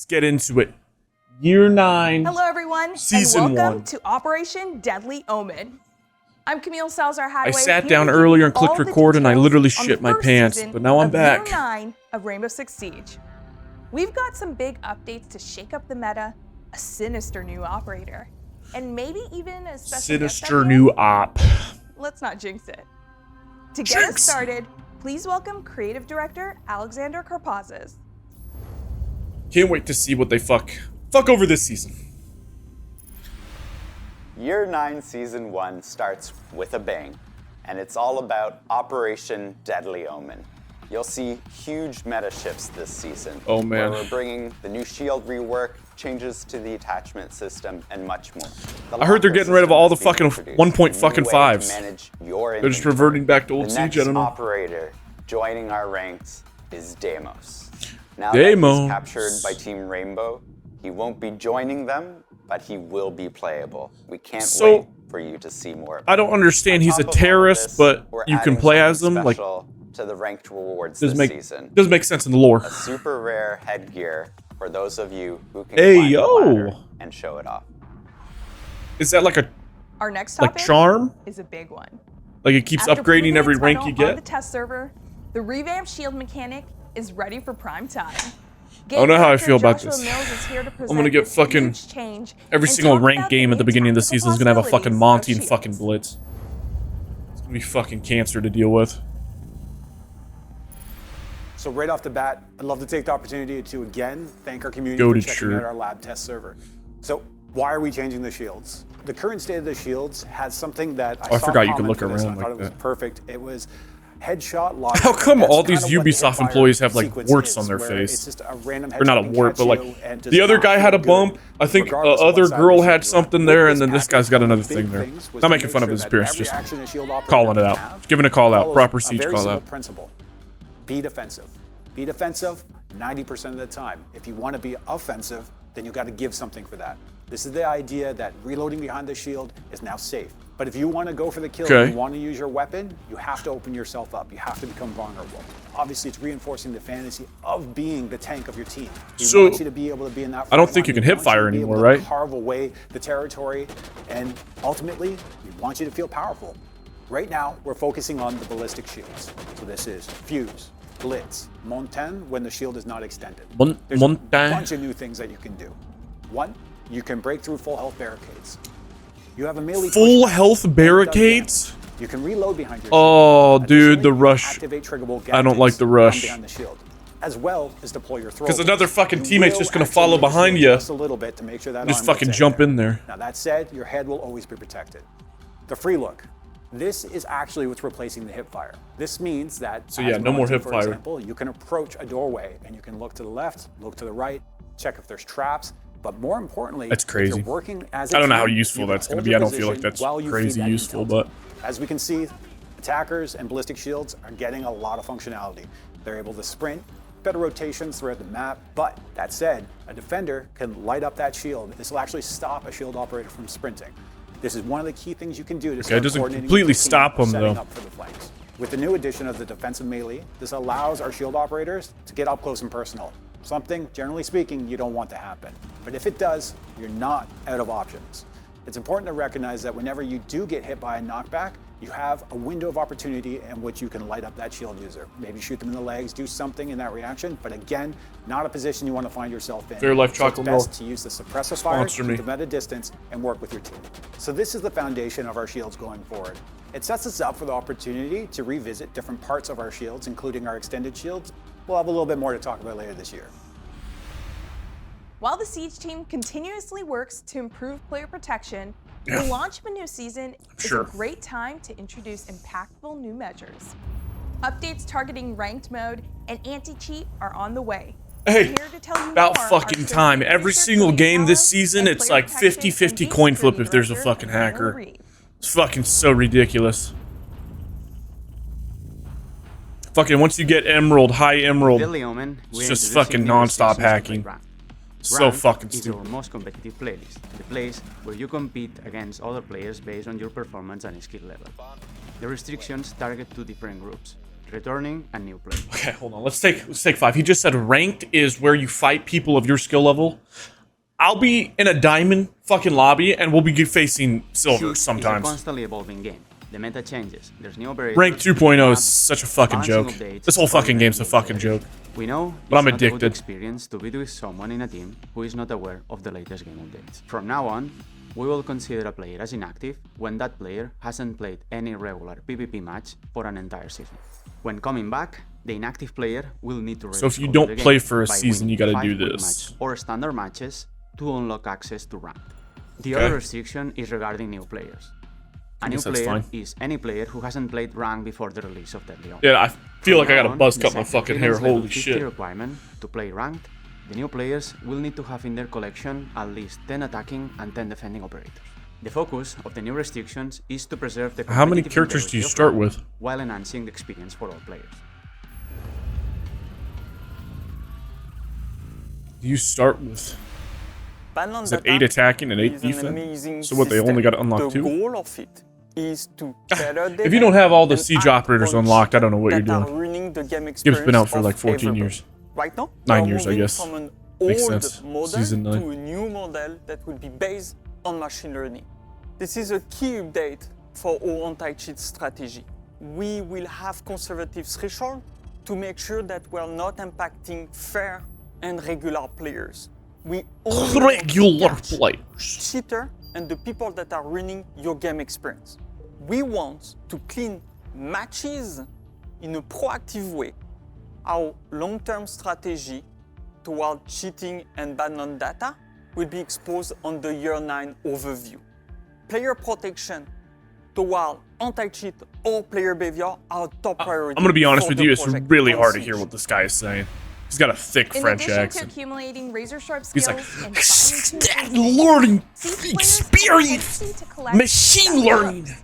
Let's get into it. Year 9. Hello, everyone, Season and welcome 1. to Operation Deadly Omen. I'm Camille Salazar-Hadaway. I sat down earlier and clicked record, and I literally shit my pants. But now I'm back. Year 9 of Rainbow Six Siege. We've got some big updates to shake up the meta, a sinister new operator, and maybe even a special Sinister new op. Let's not jinx it. To get us started, please welcome Creative Director Alexander Karpazes. Can't wait to see what they fuck over this season. Year 9 Season 1 starts with a bang, and it's all about Operation Deadly Omen. You'll see huge meta shifts this season. Oh man. Where we're bringing the new shield rework, changes to the attachment system, and much more. I heard they're getting rid of all the fucking 1.5s. They're just reverting back to old Siege, I don't know. The next operator joining our ranks is DEIMOS. Now DEIMOS. that he's captured by Team Rainbow, he won't be joining them, but he will be playable. We can't wait for you to see more. I don't understand. He's a terrorist, but you can play as him. Like, to the ranked rewards doesn't this season. Doesn't make sense in the lore. A super rare headgear for those of you who can Hey, climb the ladder yo. and show it off. Is that like a Our next topic charm? is a big one. Like it keeps After upgrading every proving its rank you mettle on get? the test server, the revamped shield mechanic is ready for prime time. I don't know how I feel about Joshua this. Mills is here to I'm gonna get present this fucking huge change every and single talk ranked about game at the new beginning of the tactical season is gonna have a fucking possibilities Monty of and fucking shields. Blitz. It's gonna be fucking cancer to deal with. So right off the bat, I'd love to take the opportunity to again thank our community Goated for checking shirt. out our lab test server. So why are we changing the shields? The current state of the shields has something that I saw forgot you could comment look for this, around and I thought like it was that. perfect. It was headshot logic. How come That's all these kind of what the Ubisoft Hipfire employees have, like, sequence warts is, on their where face? It's just a random Or not a headshot can wart, catch but like you and does the other not guy feel had a good, bump. I think the regardless of other what side girl of the had shield you're on. something there, With and then this package, guy's got one of another the big thing there. things was Not to making make fun of sure his that appearance, every just action a shield operator calling it can out. have Just giving a call out. follows Proper a Siege very call simple out. principle. Be defensive. Be defensive 90% of the time. If you want to be offensive, then you got to give something for that. This is the idea that reloading behind the shield is now safe. But if you want to go for the kill, Okay. and you want to use your weapon, you have to open yourself up. You have to become vulnerable. Obviously, it's reinforcing the fantasy of being the tank of your team. We So, want you to be able to be in that I don't front think you line. can We hip want you fire to be anymore, able to right? carve away the territory, and ultimately, we want you to feel powerful. Right now, we're focusing on the ballistic shields. So this is Fuse, Blitz, Montagne when the shield is not extended. There's a Montagne. bunch of new things that you can do. One, you can break through full health barricades. You have a melee Full pushback. health When it does barricades? damage, you can reload behind your Oh, shield. dude, Additionally, the you can rush. activate triggable I don't like the gadgets rush. from behind the shield, as well as deploy your throw. 'Cause another fucking You teammate's will just gonna actually follow move the behind shield ya. just a little bit to make sure that Just arm fucking gets jump in there. Now that said, your head will always be protected. The free look. This is actually what's replacing the hip fire. This means that, So yeah, as no more Monty, hip for fire. example, you can approach a doorway and you can look to the left, look to the right, check if there's traps. But more importantly, That's if crazy. you're working as a I don't know team, how useful you can that's gonna hold be. your I don't feel like position that's while you feed crazy that useful, intel but team. As we can see, attackers and ballistic shields are getting a lot of functionality. They're able to sprint, better rotations throughout the map, but that said, a defender can light up that shield. This will actually stop a shield operator from sprinting. This is one of the key things you can do to start it doesn't coordinating completely with your team, stop 'em, setting though. up for the flanks. With the new addition of the defensive melee, this allows our shield operators to get up close and personal. Something, generally speaking, you don't want to happen. But if it does, you're not out of options. It's important to recognize that whenever you do get hit by a knockback, you have a window of opportunity in which you can light up that shield user. Maybe shoot them in the legs, do something in that reaction, but again, not a position you want to find yourself in. Fair Life So it's chocolate best milk. to use the suppressor fire, Sponsor me. keep them at a distance, and work with your team. So this is the foundation of our shields going forward. It sets us up for the opportunity to revisit different parts of our shields, including our extended shields. We'll have a little bit more to talk about later this year. While the Siege team continuously works to improve player protection, the launch of a new season is Sure. a great time to introduce impactful new measures. Updates targeting ranked mode and anti-cheat are on the way. Hey, Here to tell you about more fucking are time. Cynthia Every Fisher, single Cody game this Powell, season, and it's player like protection 50-50 and coin game flip security if there's a director, fucking Hannah hacker. Reed. It's fucking so ridiculous. Fucking once you get Emerald, high Emerald, it's just fucking non-stop hacking. So Ranked fucking is stupid. our most competitive playlist, the place where you compete against other players based on your performance and skill level. The restrictions target two different groups: returning and new players. Okay, hold on. Let's take 5. He just said ranked is where you fight people of your skill level. I'll be in a diamond fucking lobby, and we'll be facing silver sometimes. It's a constantly evolving game. The meta changes. There's new operators. Rank 2.0 is such a fucking joke. This whole fucking game's a fucking joke. We know but I'm it's not a good addicted. experience to be with someone in a team who is not aware of the latest game updates. From now on, we will consider a player as inactive when that player hasn't played any regular PvP match for an entire season. When coming back, the inactive player will need to So if you rediscover don't the play game for a by season, you winning gotta 5 do quick this. match or standard matches to unlock access to ranked. The Okay. other restriction is regarding new players. A new guess that's player fine. is any player who hasn't played ranked before the release of Deadly Omen. Yeah, I feel like I gotta From buzz now cut on, my the fucking second hair. level Holy 50 shit. requirement to play ranked, the new players will need to have in their collection at least 10 attacking and 10 defending operators. The focus of the new restrictions is to preserve the How many competitive characters do you integrity of start ranked with? while enhancing the experience for all players. You start with... Banon Is it data 8 attacking and 8 is an defense? amazing So what, they only system. got to unlock 2? The goal of it is to better If you don't have all the and siege act operators on unlocked, I don't know what you're that are doing. ruining the game Game's been out for experience like of 14 everybody. years. Right now, 9 we are years, I moving guess. from an Makes old sense. model Season 9. to a new model that will be based on machine learning. This is a key update for our anti-cheat strategy. We will have conservative threshold to make sure that we are not impacting fair and regular players. We only want to Regular catch players. cheater and the people that are ruining your game experience. We want to clean matches in a proactive way. Our long-term strategy toward cheating and Banon data will be exposed on the year 9 overview. Player protection toward anti-cheat or player behavior are top priority. I'm gonna be honest for with the you, it's project really on hard to Siege. hear what this guy is saying. He's got a thick In French addition to accent. accumulating razor-sharp He's skills like, and fine-tuned learning Siege players have a experience, tendency to collect machine stuff learning. books.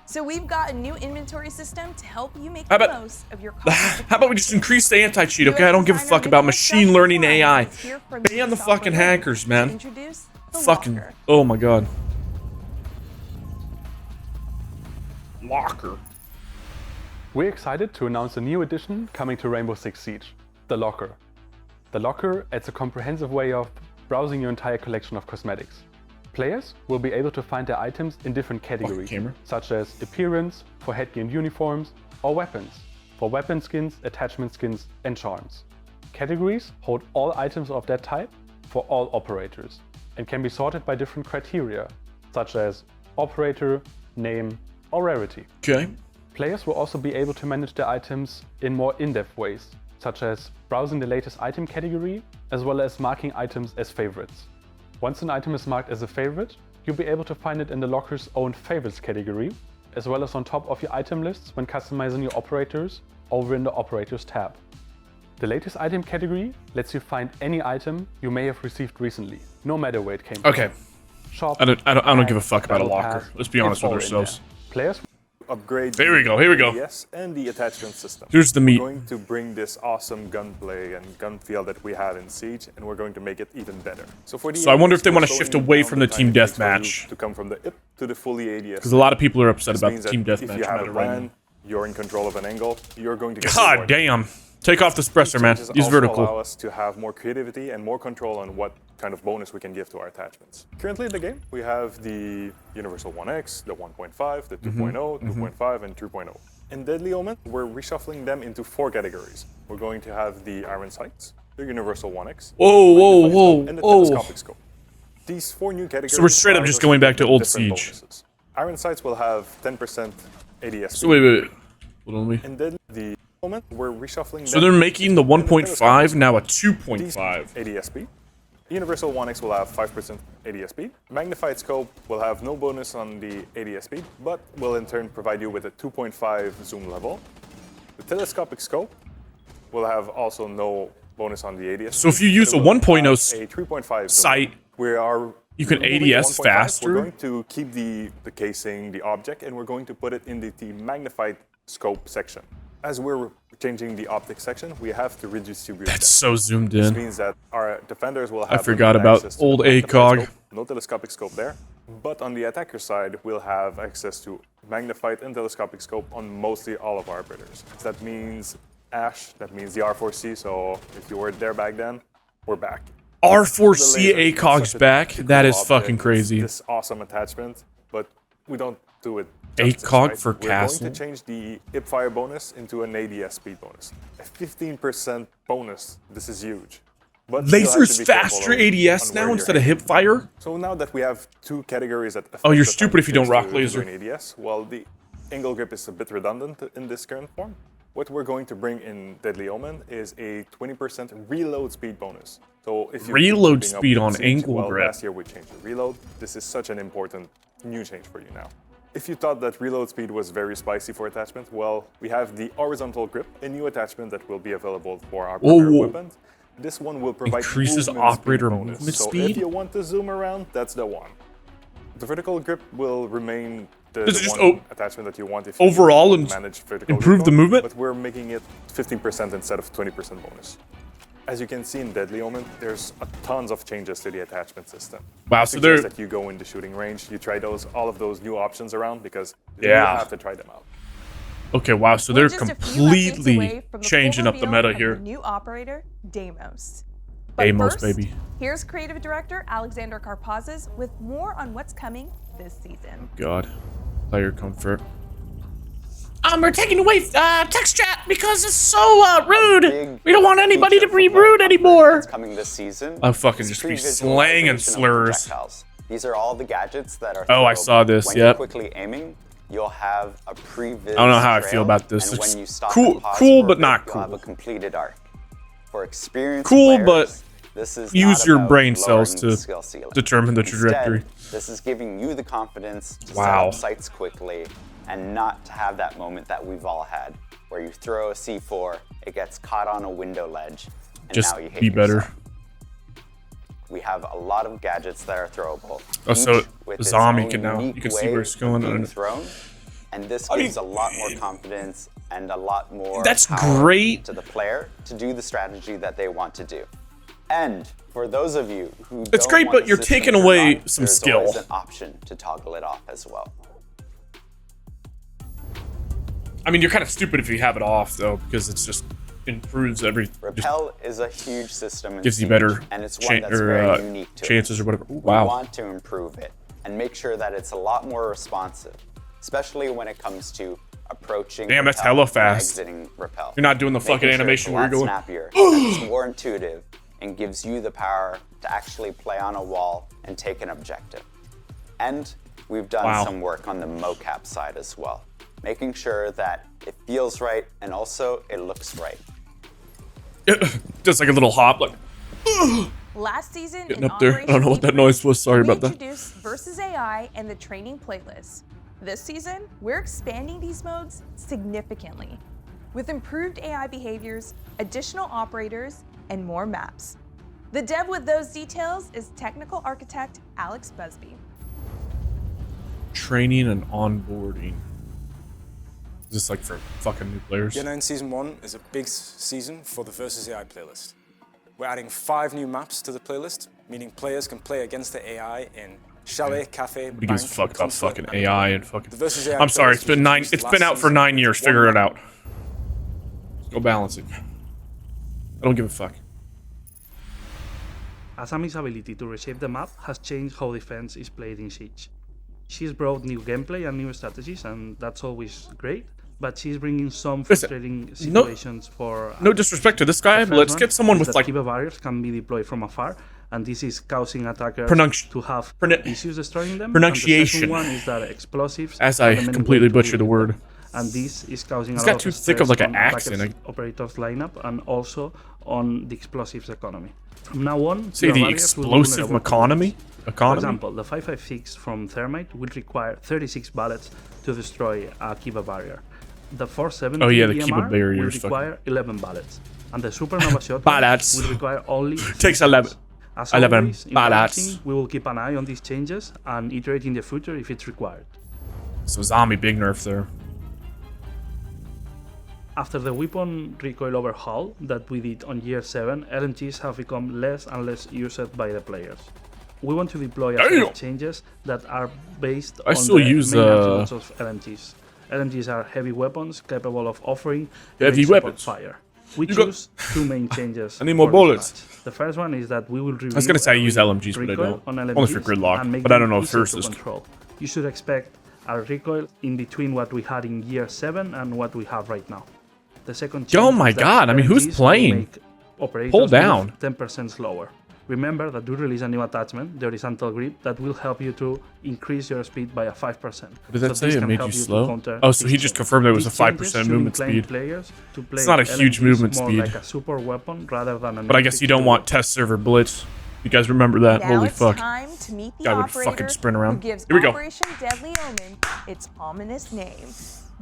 So we've got a new inventory system to help you make How the about- most of your How about we just increase the anti-cheat, okay? I don't give a fuck about machine learning AI. Ban the fucking hackers, man. Introduce the Fucking, locker. oh my god. Locker. We're excited to announce a new addition coming to Rainbow Six Siege, the Locker. The Locker adds a comprehensive way of browsing your entire collection of cosmetics. Players will be able to find their items in different categories, camera. such as appearance, for headgear and uniforms, or weapons, for weapon skins, attachment skins, and charms. Categories hold all items of that type for all operators, and can be sorted by different criteria, such as operator, name, or rarity. Okay. Players will also be able to manage their items in more in-depth ways, such as browsing the latest item category, as well as marking items as favorites. Once an item is marked as a favorite, you'll be able to find it in the Locker's own favorites category, as well as on top of your item lists when customizing your operators over in the operators tab. The latest item category lets you find any item you may have received recently, no matter where it came from. Okay. Shop, I don't give a tag, fuck about a battle locker. pass, Let's be it's honest with all in ourselves. there. Players upgrade Here we go, here we go. Yes, and the attachment system. Here's the meat. We're going to bring this awesome gunplay and gun feel that we have in Siege, and we're going to make it even better. So for the So I wonder if they we're wanna slowing shift away down from the time team it takes for you deathmatch. to come from the IP to the fully ADS. Because a lot of people are upset This about means the team that if deathmatch you have a meta right LAN, now. you're in control of an angle, you're going to get more God damn. Take off the suppressor, man. Changes Use also allow vertical. us to have more creativity and more control on what kind of bonus we can give to our attachments. Currently in the game, we have the Universal 1X, the 1.5, the 2.0, 2.5, and 3.0. In Deadly Omen, we're reshuffling them into 4 categories. We're going to have the Iron Sights, the Universal 1X, Whoa, whoa, whoa, and the whoa. telescopic scope. These 4 new categories. So we're straight up allow just us going back to give old different Siege. bonuses. Iron Sights will have 10% ADS. So wait. Hold on, wait. In Deadly the Omen, we're reshuffling So them they're making the into 1.5 now a These 2.5. ADSP. Universal 1X will have 5% ADSP. Magnified Scope will have no bonus on the ADSP, but will in turn provide you with a 2.5 zoom level. The Telescopic Scope will have also no bonus on the ADSP. So if you use It a will 1.0 have a 3.5 zoom sight, level. We are you can removing the ADS 1.5. faster? We're going to keep the casing, the object, and we're going to put it in the magnified scope section. As we're changing the optics section, we have to redistribute That's them. so zoomed This in. means that our defenders will have forgot limited about access to old the magnified ACOG. scope, no telescopic scope there, But on the attacker side, we'll have access to magnified and telescopic scope on mostly all of our operators. So that means Ash, that means the R4C, so if you weren't there back then, we're back. R4C ACOG's back? That is Cool fucking object. crazy. It's this awesome attachment, but we don't do it justice, ACOG right? for We're castle? going to change the hipfire bonus into an ADS speed bonus. A 15% bonus. This is huge. But you'll have to Laser's be careful faster on ADS where now you're instead of aiming. hipfire? So now that we have two categories that Oh, you're affect the stupid if you don't time it rock takes to laser. do an ADS, well, the angle grip is a bit redundant in this current form. What we're going to bring in Deadly Omen is a 20% reload speed bonus. So if you Reload keeping up speed with on Siege, angle well, grip. last year we changed the reload. This is such an important new change for you now. If you thought that reload speed was very spicy for attachment, well, we have the horizontal grip, a new attachment that will be available for our Whoa, prepared whoa. weapons. This one will provide Increases movement speed operator bonus. movement so speed? if you want to zoom around, that's the one. The vertical grip will remain the Does it just one attachment that you want if you overall manage vertical improve grip the mode, movement? But we're making it 15% instead of 20% bonus. As you can see in Deadly Omen, there's tons of changes to the attachment system. Wow, I so suggest they're- that you go into shooting range, you try all of those new options around because you Yeah. have to try them out. Okay, wow, so We're they're just a few updates completely away from the full changing up the reveal meta of here. the new operator, DEIMOS. But DEIMOS, first, baby. Here's creative director Alexander Karpazes with more on what's coming this season. God. Player comfort. We're taking away text chat because it's so rude. Big We don't want anybody to feature be for player rude comfort anymore. that's coming this season. I'll fucking is just be pre-visualization slanging of slurs. projectiles. These are all the gadgets that are Oh, I throwable. saw this, When yep. you're quickly aiming, you'll have a pre-vis I don't know how I feel trail, about this. And It's when you stop cool- and pause cool, for a but bit, not you'll have cool. a completed arc. For experienced Cool, players, but this is use not your about brain lowering cells the to skill ceiling. determine the Instead, trajectory. this is giving you the confidence to Wow. set up sights quickly and not to have that moment that we've all had, where you throw a C4, it gets caught on a window ledge, and Just now you hit be better. yourself. We have a lot of gadgets that are throwable. Oh, so each with its Zombie own can now- unique you can see way where it's going of being on it. thrown, and this I gives mean, a lot more confidence and a lot more That's power great. to the player to do the strategy that they want to do. And for those of you who It's don't great, want but the you're system taking turned away on, some there's skill. always an option to toggle it off as well. I mean, you're kind of stupid if you have it off, though, because it's just improves every... just Repel is a huge system in gives you Siege, better and it's one that's or, very unique to chances it. or whatever. Ooh, We wow. want to improve it and make sure that it's a lot more responsive, especially when it comes to approaching Damn, that's Repel hella and fast. exiting Repel. You're not doing the Making fucking sure animation it's a where lot you're going... snappier, and it's more intuitive, and gives you the power to actually play on a wall and take an objective. And we've done Wow. some work on the mocap side as well, making sure that it feels right and also it looks right. Just like a little hop, like... Last season Getting in up there. I don't know what that noise was. Sorry we about that. introduced Versus AI and the training playlist. This season, we're expanding these modes significantly with improved AI behaviors, additional operators, and more maps. The dev with those details is technical architect Alex Busby. Training and onboarding. Is this like for fucking new players? Year 9 Season 1 is a big season for the Versus AI playlist. We're adding 5 new maps to the playlist, meaning players can play against the AI in Chalet, Cafe, Nobody gives a Bank, fuck about Consulate, fucking and AI and fucking... The Versus AI I'm sorry, playlist it's been was nine. introduced It's last been out for season 9 years. with one Figure it map. out. Go balance it. I don't give a fuck. Asami's ability to reshape the map has changed how defense is played in Siege. She's brought new gameplay and new strategies, and that's always great, but she's bringing some Listen, frustrating situations for... No disrespect to this guy, The but first let's one get someone is with that like... Kiva barriers can be deployed from afar, and this is causing attackers to have issues destroying them. Pronunciation. And the second one is that explosives As are I the main completely way to butchered deal the with word. them. And this is causing He's a got lot too of thick of stress like an on accent. attackers' operators lineup and also on the explosives economy. From now on, Say your the barriers will be explosive vulnerable to economy? bullets. Economy? For example, the 5.56 from Thermite will require 36 bullets to destroy a Kiva barrier. The 470 Oh yeah, the EMR Kiva barrier will is fucking... require 11 bullets, and the Supernova shotgun Bullets. will require only Takes 11. As 11 always, in bullets. practicing, we will keep an eye on these changes and iterate in the future if it's required. So zombie big nerf there. After the weapon recoil overhaul that we did on year 7, LMGs have become less and less used by the players. we want to deploy a Damn. set of changes that are based I on still the use, main attributes of LMGs. LMGs are heavy weapons capable of offering Heavy great support weapons. fire. We You got- choose two main changes. I need more for this bullets. patch. The first one is that we will review I was gonna say I use every LMGs, but I recoil don't. on Only for LMGs gridlock, and make but I don't them know easier first to is. control. You should expect a recoil in between what we had in year 7 and what we have right now. The second change Oh my is that God, I mean, who's LMGs will playing? make operators Hold down. move 10% slower. Remember that we release a new attachment, the horizontal grip, that will help you to increase your speed by a 5%. What did that say? this It can made help you to slow? counter Oh, so this he just change. confirmed there was a These 5% changes should movement incline speed. Players to play It's not a huge LMGs movement more speed. like a super weapon rather than an But I guess you don't want test server blitz. You guys remember that? Now Holy it's fuck. time to meet the Guy would operator fucking sprint who around. gives Here we go. Operation Deadly Omen its ominous name.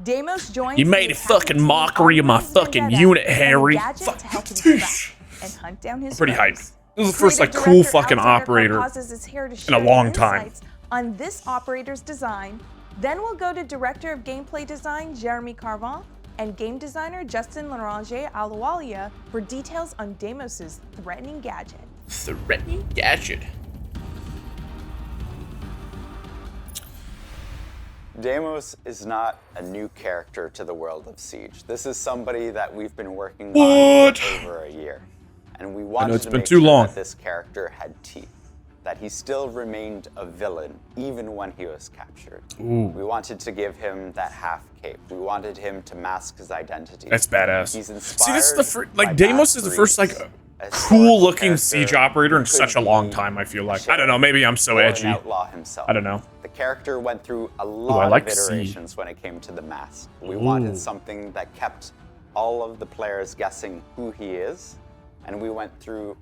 Deimos joins You made the a fucking attacking team mockery of on my Wings fucking Vendetta unit, with a Harry. gadget Fuck. to help him track and hunt down his Pretty foes. hyped. This is the first like Creative cool director fucking Outsider operator Carpazes is here to in share a long their time. insights on this operator's design. Then we'll go to Director of Gameplay Design Jeremy Carvin and Game Designer Justin Larange Aluwalia for details on Deimos' threatening gadget. Threatening gadget. Deimos is not a new character to the world of Siege. This is somebody that we've been working What? on for over a year. And we wanted it's to been make too sure long. that this character had teeth, that he still remained a villain even when he was captured. We wanted to give him that half cape. We wanted him to mask his identity. That's badass. He's See, this is the inspired first, like, by Deimos Matt is the first, like, Reeves, a cool looking character siege operator in who such a could long be time, I feel like. sheriff I don't know, maybe I'm so or an edgy. outlaw himself. I don't know. The character went through a lot like of C. iterations when it came to the mask. We wanted something that kept all of the players guessing who he is, and we went through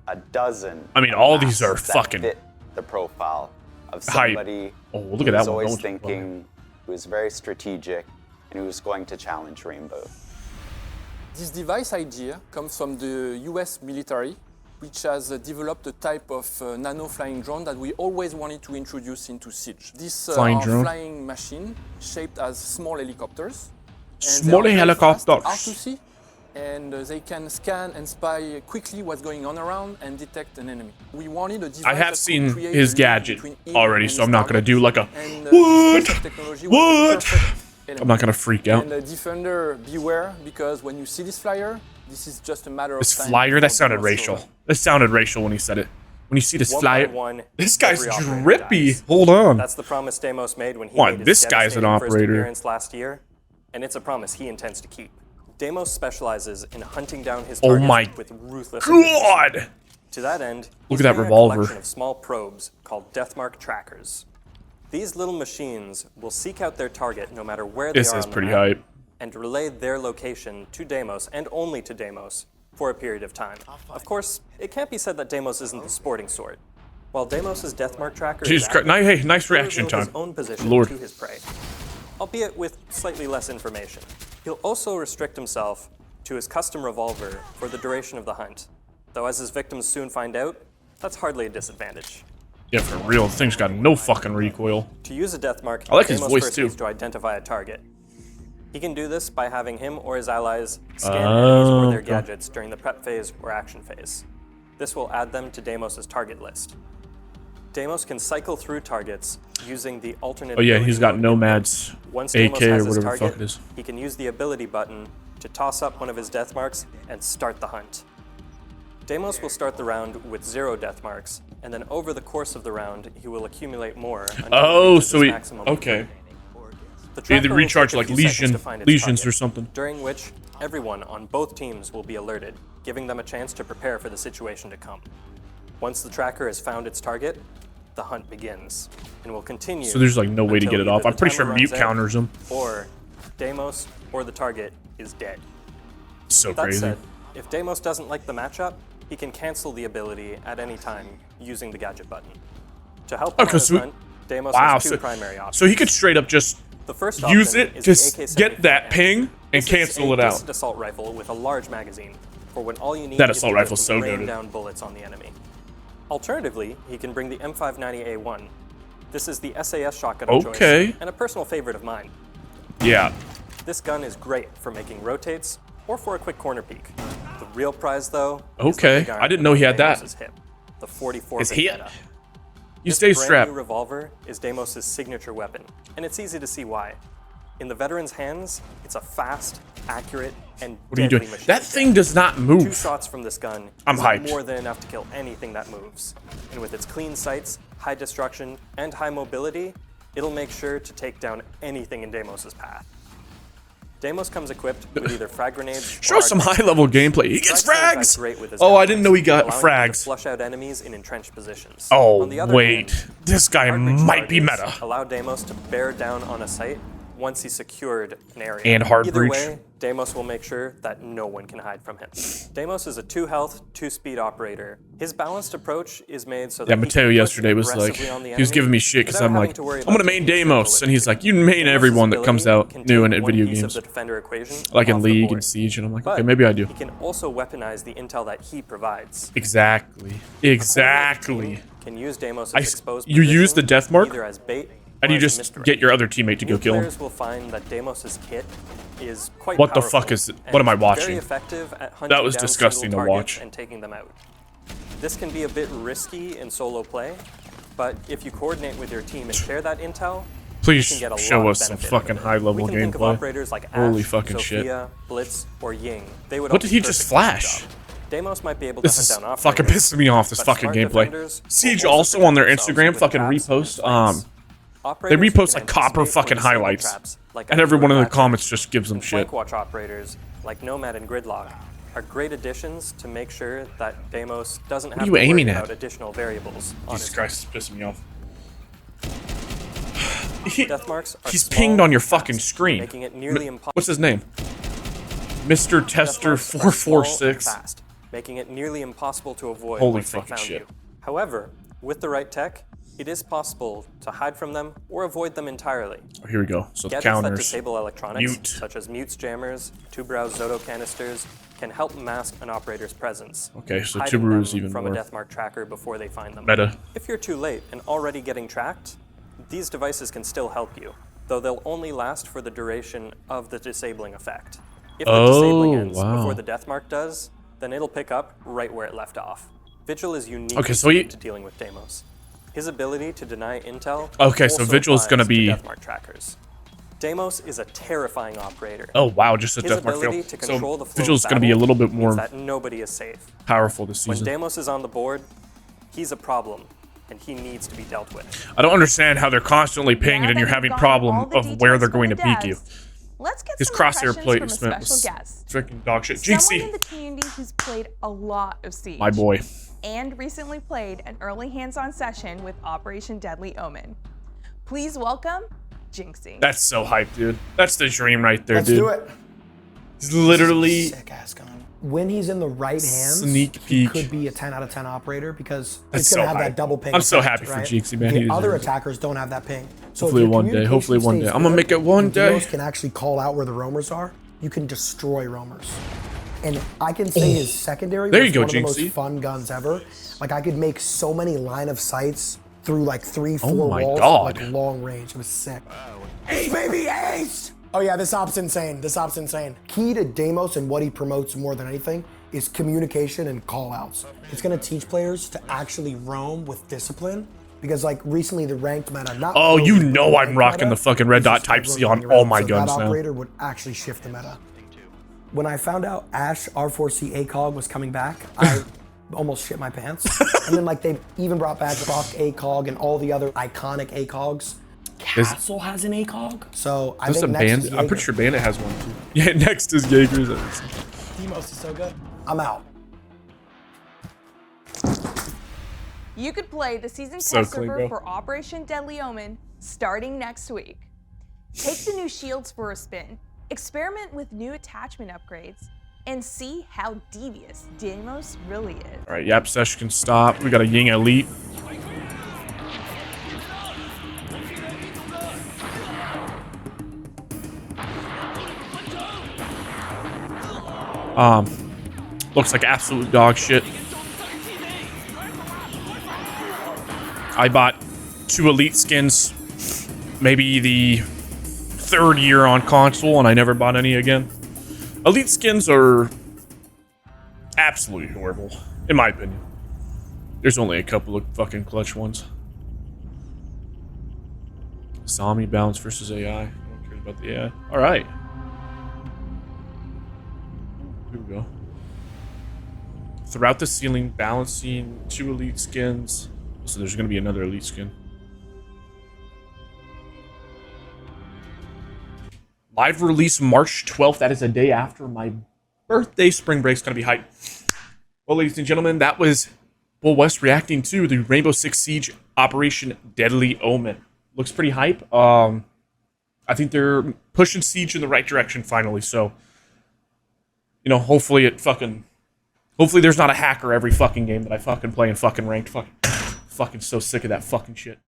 a dozen. I mean, of all these masks are that fucking fit the profile of hype. somebody Oh, look at who was that one. always Don't you- thinking, who was very strategic, and who was going to challenge Rainbow. This device idea comes from the US military, which has developed a type of nano flying drone that we always wanted to introduce into Siege. These Flying are drone? flying machine shaped as small helicopters. And Small they are very fast, helicopters. hard to see, and they can scan and spy quickly what's going on around and detect an enemy. We wanted a device I have that could seen create his a link gadget between him already, and so his I'm not gonna target, do like a and, what? this piece of technology was the What? perfect element. I'm not gonna freak out. And Defender, beware, because when you see this flyer, this is just a matter This of time. flyer, that before sounded Deimos will racial. run. That sounded racial when he said it. When you see this flyer, one, this guy's every operator drippy. dies. Hold on. That's the promise Deimos made when he What, made his this guy's an devastating first operator. appearance last year, and it's a promise he intends to keep. Deimos specializes in hunting down his Oh targets my with ruthless efficiency. God! To that end, Look he's at that carrying revolver. a collection of small probes called Deathmark trackers. These little machines will seek out their target no matter where This they are is on the pretty map, hype. and relay their location to Deimos and only to Deimos for a period of time. Of course, it can't be said that Deimos isn't the sporting sort. While Deimos' Deathmark tracker Jesus is Christ! active, Hey, nice he'll reaction reveal his time. own position Lord. to his prey, albeit with slightly less information. He'll also restrict himself to his custom revolver for the duration of the hunt, though as his victims soon find out, that's hardly a disadvantage. Yeah, for real. The thing's got no fucking recoil. To use a Deathmark, I like his Deimos voice, first too. needs to identify a target. He can do this by having him or his allies scan enemies or their okay. gadgets during the prep phase or action phase. This will add them to Deimos' target list. Deimos can cycle through targets using the alternate. Oh yeah, ability he's got mode Nomad's input. Once AK Deimos or has his whatever the fuck target, it is. he can use the ability button to toss up one of his death marks and start the hunt. Deimos will start the round with 0 death marks, and then over the course of the round, he will accumulate more until Oh, he reaches so his he maximum. okay. The They either tracker will recharge take a like few seconds legion, to find its legions target, or something. during which everyone on both teams will be alerted, giving them a chance to prepare for the situation to come. Once the tracker has found its target, the hunt begins, and will continue. So there's like no way to until get it off. either I'm the pretty sure timer mute runs out, counters him. or Deimos or the target is dead. So That crazy. said, if Deimos doesn't like the matchup, he can cancel the ability at any time using the gadget button. To help him on his so hunt, Deimos wow, has two so, primary options. so he could straight up just The first use option it is to the get that AK-74M. ping and This is cancel a it out. distant assault rifle with a large magazine for when all you need That is assault to rifle's just so rain goated. down bullets on the enemy. Alternatively, he can bring the M590A1. This is the SAS shotgun of Okay. choice and a personal favorite of mine. Yeah. This gun is great for making rotates or for a quick corner peek. The real prize, though, is the Okay. big iron I didn't know he had on that. Deimos' hip, the 44 His hip. Vendetta. He This stays brand strapped. new revolver is Deimos' signature weapon, and it's easy to see why. In the veteran's hands, it's a fast, accurate, and What are you deadly doing? machine That gun. thing does not move. 2 shots from this gun I'm is hyped. more than enough to kill anything that moves. And with its clean sights, high destruction, and high mobility, it'll make sure to take down anything in Deimos' path. Deimos comes equipped with either frag grenades. Show us some high-level gameplay. He gets frags. Oh, I didn't know he got frags. Flush out enemies in entrenched positions. Oh, On the other wait. hand, This guy hard-breach might be targets meta. Allow Deimos to bear down on a site once he's secured an area. And hard Either breach. way, Deimos will make sure that no one can hide from him. Deimos is a 2-health, 2-speed operator. His balanced approach is made so that Yeah, he Mateo can push yesterday was like, aggressively on the he was enemy giving me shit because without I'm having like, to worry I'm gonna about main taking Deimos, and he's like, you main Deimos' everyone that comes out ability new can in take one video piece games, of the defender equation like in off the League board. and Siege, and I'm like, But okay, maybe I do. He can also weaponize the intel that he provides. Exactly. Exactly. Can use Deimos' I as s- exposed you use position the death mark, either as bait and or you as a just misdirect. get your other teammate to go New kill him. players will find that Deimos' kit is quite What the powerful fuck is it? and What am I very watching? effective at hunting That was down disgusting single to targets watch. and taking them out. This can be a bit risky in solo play, but if you coordinate with your team and share that intel, Please you can get a show lot of us some benefit fucking out of it. high-level We can think of gameplay. operators like Holy Ashe, fucking shit. Sophia, Blitz, or Ying. They would What all did be he just perfect for this flash? job. Deimos might be able to This hunt is down operators, fucking pissing me off, this but fucking smart gameplay. defenders will Siege also also on their protect Instagram themselves fucking with traps and repost, flanks. they Operators repost can like copper anticipate fucking or disable highlights, traps, like and everyone in the accurate comments just gives them and shit. Flank watch operators, like Nomad and Gridlock, are great additions to make sure that Deimos doesn't What have are you to aiming worry at? about additional variables on Jesus his Christ, it's pissing me off. Death marks are He's small pinged on your and fast, fucking screen. making it nearly impossible. What's his name? Mr. Tester 446. Fast, making it nearly impossible to avoid Holy once they fucking found shit. you. However, with the right tech, it is possible to hide from them or avoid them entirely. Oh, here we go. So the Gadgets that counters. disable electronics, Mute. such as mutes jammers, two-browse Zoto canisters, can help mask an operator's presence. Okay, so hiding two-browse them even from more. a deathmark tracker before they find them. Meta. If you're too late and already getting tracked, these devices can still help you, though they'll only last for the duration of the disabling effect. If the disabling ends wow. before the deathmark does, then it'll pick up right where it left off. Vigil is unique Okay, so he- to dealing with Deimos. His ability to deny intel Okay, so also Vigil's gonna applies to be- deathmark trackers. Deimos is a terrifying operator. Oh wow, just a His death mark ability fail. to control So the flow Vigil's of gonna be a battle little bit means more that nobody is safe. powerful this When season. Deimos is on the board, he's a problem, and he needs to be dealt with. I don't understand how they're constantly pinged Now and that you're we've having gone problem all the of where details they're from going the to peek you. devs, let's get His some crosshair impressions from a placement special was guest. freaking dog shit. Someone GC, in the community who's played a lot of Siege. my boy. And recently played an early hands-on session with Operation Deadly Omen. Please welcome Jinxie. That's so hype, dude. That's the dream right there, Let's dude. do it. He's literally Sick ass gun. When he's in the right hands, Sneak he peek. could be a 10 out of 10 operator because That's it's going to so have hype. that double ping. I'm so effect, happy for right? Jinxie, man. The He other deserves it. attackers don't have that ping. So Hopefully if your one day, communication hopefully one stays day. I'm gonna good make it one and day. Deimos can actually call out where the roamers are. You can destroy roamers. And I can say his secondary There was you go, one of the most Jinxie. fun guns ever. Like I could make so many line of sights through like 3-4 Oh my walls, God. like long range. It was sick. Ace, baby, ace! Oh yeah, this op's insane. This op's insane. Key to Deimos and what he promotes more than anything is communication and call-outs. It's gonna teach players to actually roam with discipline. Because like recently the ranked meta, not Oh, really, you but know the I'm ranked rocking meta the fucking red is dot just type C everyone on running all around. my So guns that now. operator would actually shift the meta. When I found out Ashe R4C ACOG was coming back, I almost shit my pants. And then like they even brought back Buck ACOG and all the other iconic ACOGs. Castle has an ACOG. So I Is this a think next is Bandit? I'm pretty Jaeger. sure Bandit has one too. Yeah, next is Jaeger's. Deimos is so good. I'm out. You could play the season So test clean, server bro. for Operation Deadly Omen starting next week. Take the new shields for a spin, experiment with new attachment upgrades, and see how devious Deimos really is. All right, Yap Sesh can stop. We got a Ying Elite. Looks like absolute dog shit. I bought 2 Elite skins, maybe the 3rd year on console, and I never bought any again. Elite skins are absolutely horrible, in my opinion. There's only a couple of fucking clutch ones. Zombie balance versus AI. No one cares about the AI. Alright. Here we go. Throughout the ceiling, balancing 2 elite skins. So there's going to be another elite skin. Live release March 12th. That is a day after my birthday. Spring break's going to be hype. Well, ladies and gentlemen, that was BULLWEST reacting to the Rainbow Six Siege Operation Deadly Omen. Looks pretty hype. I think they're pushing Siege in the right direction finally. So, you know, hopefully there's not a hacker every fucking game that I fucking play in fucking ranked. Fucking so sick of that fucking shit.